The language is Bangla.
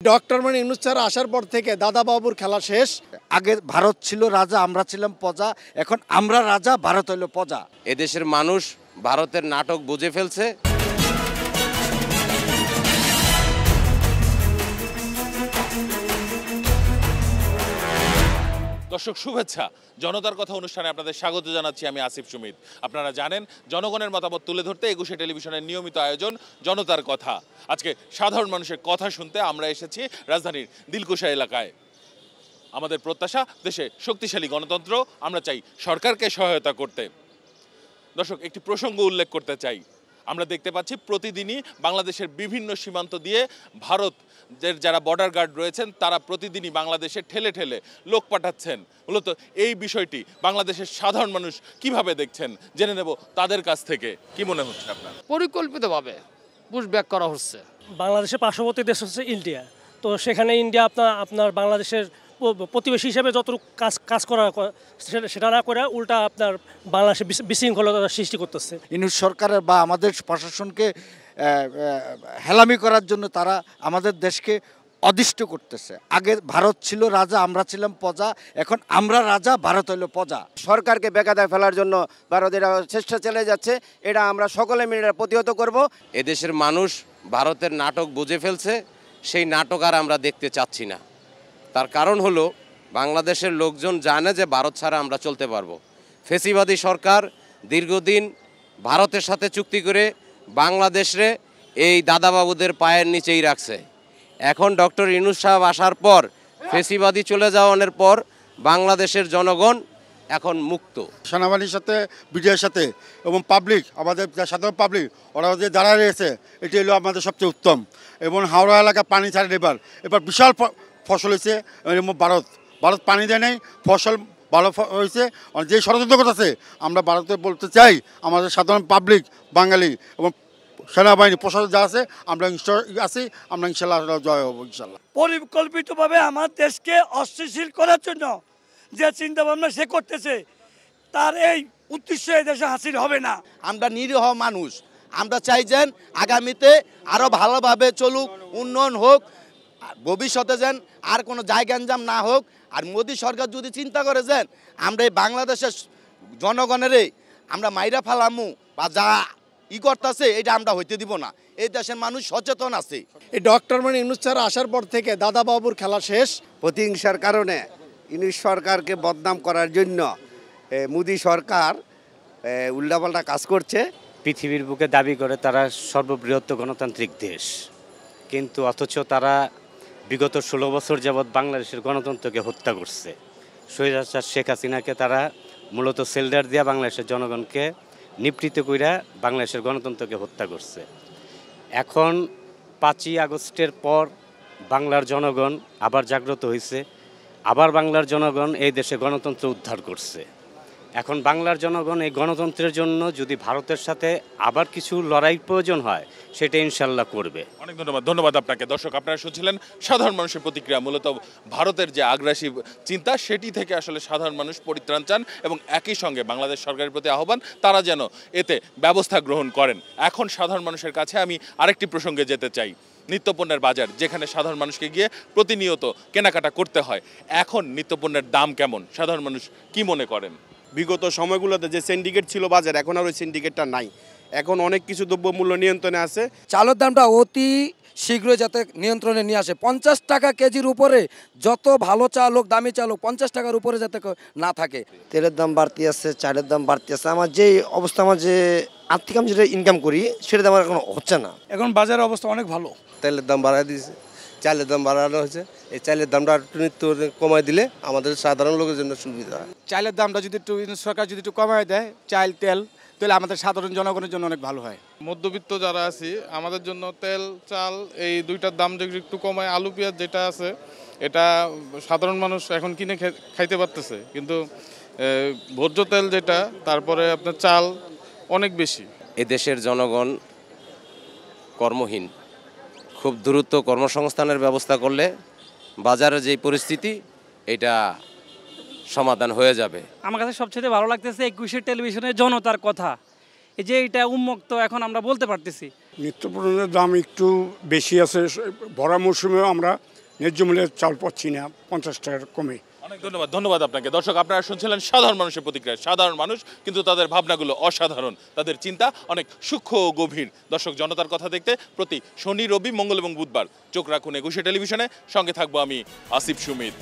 ডক্টর ইউনূস স্যার আসার পর থেকে দাদাবাবুর খেলা শেষ। আগে ভারত ছিল রাজা, আমরা ছিলাম প্রজা, এখন আমরা রাজা, ভারত হইল প্রজা। এদেশের মানুষ ভারতের নাটক বুঝে ফেলছে। দর্শক শুভেচ্ছা, জনতার কথা অনুষ্ঠানে আপনাদের স্বাগত জানাচ্ছি। আমি আসিফ সুমিত। আপনারা জানেন জনগণের মতামত তুলে ধরতে একুশে টেলিভিশনের নিয়মিত আয়োজন জনতার কথা। আজকে সাধারণ মানুষের কথা শুনতে আমরা এসেছি রাজধানীর দিলকুশা এলাকায়। আমাদের প্রত্যাশা দেশে শক্তিশালী গণতন্ত্র, আমরা চাই সরকারকে সহায়তা করতে। দর্শক, একটি প্রসঙ্গ উল্লেখ করতে চাই। আমরা দেখতে পাচ্ছি প্রতিদিনই বাংলাদেশের বিভিন্ন সীমান্ত দিয়ে ভারতের যারা বর্ডার গার্ড রয়েছেন তারা প্রতিদিনই বাংলাদেশে ঠেলে ঠেলে লোক পাঠাচ্ছেন। মূলত এই বিষয়টি বাংলাদেশের সাধারণ মানুষ কিভাবে দেখছেন জেনে নেব তাদের কাছ থেকে। কি মনে হচ্ছে আপনার? পরিকল্পিতভাবে পুশব্যাক করা হচ্ছে। বাংলাদেশের পার্শ্ববর্তী দেশ হচ্ছে ইন্ডিয়া, তো সেখানে ইন্ডিয়া আপনার বাংলাদেশের প্রতিবেশী হিসেবে যতটুকু কাজ করা সেটা না করে উল্টা আপনার বাংলাদেশে বিশৃঙ্খলতা সৃষ্টি করতেছে। ইউনূস সরকারের বা আমাদের প্রশাসনকে হেলামি করার জন্য তারা আমাদের দেশকে অদৃষ্ট করতেছে। আগে ভারত ছিল রাজা, আমরা ছিলাম প্রজা, এখন আমরা রাজা, ভারত হইল প্রজা। সরকারকে বেকায়দায় ফেলার জন্য ভারতের চেষ্টা চালিয়ে যাচ্ছে, এটা আমরা সকলে মিলে প্রতিহত করব। এদেশের মানুষ ভারতের নাটক বুঝে ফেলছে, সেই নাটক আর আমরা দেখতে চাচ্ছি না। তার কারণ হলো বাংলাদেশের লোকজন জানে যে ভারত ছাড়া আমরা চলতে পারবো। ফেসিবাদী সরকার দীর্ঘদিন ভারতের সাথে চুক্তি করে বাংলাদেশে এই দাদাবাবুদের পায়ের নিচেই রাখছে। এখন ডক্টর ইউনূস সাহেব আসার পর, ফেসিবাদী চলে যাওয়ার পর বাংলাদেশের জনগণ এখন মুক্ত। সেনাবাহিনীর সাথে, বিডিআর সাথে এবং পাবলিক, আমাদের সাধারণ পাবলিক ওরা যে দাঁড়ায় রয়েছে, এটি হলো আমাদের সবচেয়ে উত্তম। এবং হাওড়া এলাকা পানি ছাড়েন, এবার বিশাল ফসল হয়েছে। ভারত পানি দেয় নাই, ফসল ভালো হয়েছে। যে ষড়যন্ত্র করতেছে, আমরা ভারতে বলতে চাই আমাদের সাধারণ পাবলিক, বাঙালি এবং সেনাবাহিনী প্রশাসন যা আছে, আমরা আছি, আমরা ইনশাল্লাহ জয় হবো ইনশাল্লাহ। পরিকল্পিতভাবে আমার দেশকে অস্থিতিশীল করার জন্য যে চিন্তাভাবনা সে করতেছে, তার এই উদ্দেশ্য এই দেশে হাসিল হবে না। আমরা নিরীহ মানুষ, আমরা চাই যেন আগামীতে আরও ভালোভাবে চলুক, উন্নয়ন হোক, ভবিষ্যতে যেন আর কোনো জায়গাঞ্জাম না হোক। আর মোদী সরকার যদি চিন্তা করে যেন আমরা এই বাংলাদেশের জনগণের আমরা মাইরা ফেলামু বা যা করতেছে, এটা আমরা হইতে দিব না। এই দেশের মানুষ সচেতন আছে। এই ডক্টর ইউনূস স্যার আসার পর থেকে দাদাবাবুর খেলা শেষ। প্রতিহিংসার কারণে ইউনূস সরকারকে বদনাম করার জন্য মোদী সরকার উল্টাপাল্টা কাজ করছে। পৃথিবীর বুকে দাবি করে তারা সর্ববৃহৎ গণতান্ত্রিক দেশ, কিন্তু অথচ তারা বিগত 16 বছর যাবৎ বাংলাদেশের গণতন্ত্রকে হত্যা করছে। স্বৈরাচার শেখ হাসিনাকে তারা মূলত সেল্ডার দিয়া বাংলাদেশের জনগণকে নিপীড়িত কইরা বাংলাদেশের গণতন্ত্রকে হত্যা করছে। এখন 5ই আগস্টের পর বাংলার জনগণ আবার জাগ্রত হয়েছে, আবার বাংলার জনগণ এই দেশে গণতন্ত্র উদ্ধার করছে। এখন বাংলার জনগণ এই গণতন্ত্রের জন্য যদি ভারতের সাথে আবার কিছু লড়াই প্রয়োজন হয়, সেটা ইনশাল্লাহ করবে। অনেক ধন্যবাদ আপনাকে। দর্শক, আপনারা শুনছিলেন সাধারণ মানুষের প্রতিক্রিয়া। মূলত ভারতের যে আগ্রাসী চিন্তা, সেটি থেকে আসলে সাধারণ মানুষ পরিত্রাণ চান এবং একই সঙ্গে বাংলাদেশ সরকারের প্রতি আহ্বান তারা যেন এতে ব্যবস্থা গ্রহণ করেন। এখন সাধারণ মানুষের কাছে আমি আরেকটি প্রসঙ্গে যেতে চাই। নিত্যপণ্যের বাজার, যেখানে সাধারণ মানুষকে গিয়ে প্রতিনিয়ত কেনাকাটা করতে হয়, এখন নিত্যপণ্যের দাম কেমন, সাধারণ মানুষ কি মনে করেন? বিগত সময়গুলোতে যে সিন্ডিকেট ছিল বাজার, এখন আর ওই সিন্ডিকেটটা নাই। এখন অনেক কিছু দ্রব্যমূল্য নিয়ন্ত্রণে আছে। চালের দামটা অতি শীঘ্রই যাতে নিয়ন্ত্রণে নিয়ে আসে। 50 টাকা কেজির উপরে যত ভালো চাল হোক, দামি চাল হোক, 50 টাকার উপরে যাতে না থাকে। তেলের দাম বাড়তি আছে, চালের দাম বাড়তি আছে। আমার যে অবস্থা, আমার যে আর্থিক আমি যেটা ইনকাম করি, সেটা দাম এখন হচ্ছে না। এখন বাজারের অবস্থা অনেক ভালো। তেলের দাম বাড়াই দিয়েছে, চালের দাম বাড়ানো হয়েছে। এই চালের দামটা একটু নিত্য কমাই দিলে আমাদের সাধারণ লোকের জন্য সুবিধা হয়। চালের দামটা যদি একটু সরকার যদি একটু কমাই দেয়, চাল তেল, তাহলে আমাদের সাধারণ জনগণের জন্য অনেক ভালো হয়। মধ্যবিত্ত যারা আছি, আমাদের জন্য তেল চাল এই দুইটার দাম যদি একটু কমায়, আলু পেঁয়াজ যেটা আছে এটা সাধারণ মানুষ এখন কিনে খাইতে পারতেছে, কিন্তু ভোজ্য তেল যেটা, তারপরে আপনার চাল অনেক বেশি। এদেশের জনগণ কর্মহীন, খুব দ্রুত কর্মসংস্থানের ব্যবস্থা করলে বাজারের যে পরিস্থিতি, এটা সমাধান হয়ে যাবে। আমার কাছে সবচেয়ে ভালো লাগতেছে একুশে টেলিভিশনের জনতার কথা, এই যে এটা উন্মুক্ত এখন আমরা বলতে পারতেছি। নিত্যপণ্যের দাম একটু বেশি আছে, ভরা মৌসুমেও আমরা ন্যায্য মূল্যের চাল পাচ্ছি না, 50 টাকার কমে। অনেক ধন্যবাদ আপনাকে। দর্শক, আপনারা শুনছিলেন সাধারণ মানুষের প্রতিক্রিয়া। সাধারণ মানুষ, কিন্তু তাদের ভাবনাগুলো অসাধারণ, তাদের চিন্তা অনেক সূক্ষ্ম ও গভীর। দর্শক, জনতার কথা দেখতে প্রতি শনি, রবি, মঙ্গল এবং বুধবার চোখ রাখুন একুশে টেলিভিশনে। সঙ্গে থাকবো আমি আসিফ সুমিত।